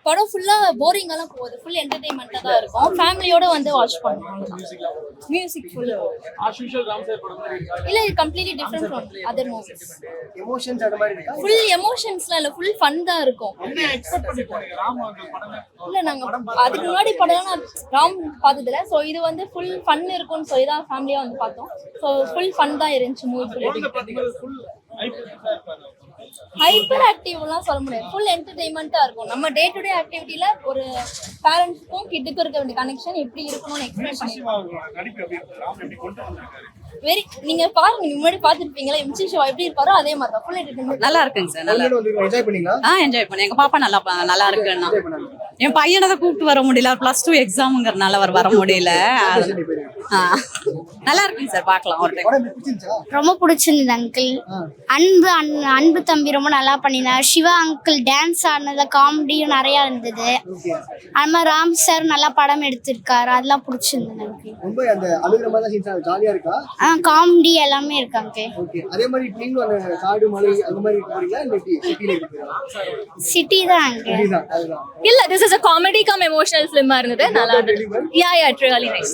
படம் ஃபுல்லா போரிங்காலாம் போகுது, ஃபுல் என்டர்டைன்மெண்ட்டாக தான் இருக்கும். ஃபேமிலியோட வந்து வாட்ச் பண்ணுவோம். மியூசிக் ஃபுல் இல்லை, completely different from other movies. Emotions அந்த மாதிரி இருக்கா? ஃபுல் எமோஷன்ஸ்லாம் இல்லை, ஃபுல் ஃபன் தான் இருக்கும். இல்லை, நாங்கள் அதுக்கு முன்னாடி படம்லாம் நான் ராம் பார்த்ததில்ல. ஸோ இது வந்து ஃபுல் ஃபன் இருக்கும்னு சொல்லி தான் ஃபேமிலியாக வந்து பார்த்தோம். ஸோ ஃபுல் ஃபன் தான் இருந்துச்சு மூவி. ஹைப்பர் ஆக்டிவ்லாம் சொல்ல முடியாது, ஃபுல் என்டர்டைன்மெண்ட்டாக இருக்கும். நம்ம டே டு டே ஆக்டிவிட்டியில் ஒரு பேரண்ட்ஸ்க்கும் கிட்டுக்கும் இருக்க வேண்டிய கனெக்ஷன் எப்படி இருக்கணும்னு எக்ஸ்பிளைன் பண்ணிருக்கோம். வெரி நீங்க பாருங்க, நீங்க முன்னாடி பாத்துருப்பீங்களா எம்சி ஷோ எப்படி இருப்பாரோ அதே மாதிரி தான். ஃபுல் என்டர்டைன்மெண்ட் நல்லா இருக்குங்க சார். நல்லா என்ஜாய் பண்ணீங்களா? என்ஜாய் பண்ணேன். எங்க பாப்பா நல்லா இருக்குன்னா என் பையனை தான் கூப்பிட்டு வர முடியல, +2 எக்ஸாம்ங்கிறதுனால அவர் வர முடியல. நல்லா இருக்குங்க சார், பார்க்கலாம் ஒரு டைம். ரொம்ப பிடிச்சிருந்தது அங்கிள். அன்பு தம்பி ரொம்ப நல்லா பண்ணினார். சிவா அங்கிள் டான்ஸ் ஆடினதுல காமெடியும் நிறைய இருந்தது. அது மாதிரி ராம் சார் நல்லா படம் எடுத்திருக்காரு, அதெல்லாம் பிடிச்சிருந்தது எனக்கு. ரொம்ப அந்த அழுகுற மாதிரி சீன்ஸ் ஜாலியா இருக்கா? காமெடி எல்லாமே இருக்காங்க. ஓகே. அதே மாதிரி நீங்களும் அந்த காடு மலை அந்த மாதிரி போறீங்களா இல்ல சிட்டில இருக்கீங்களா? சிட்டி தான் அங்க. இல்ல, this is a comedy cum emotional film இருந்தது. நல்லா இருந்தது. Yeah, it's really nice.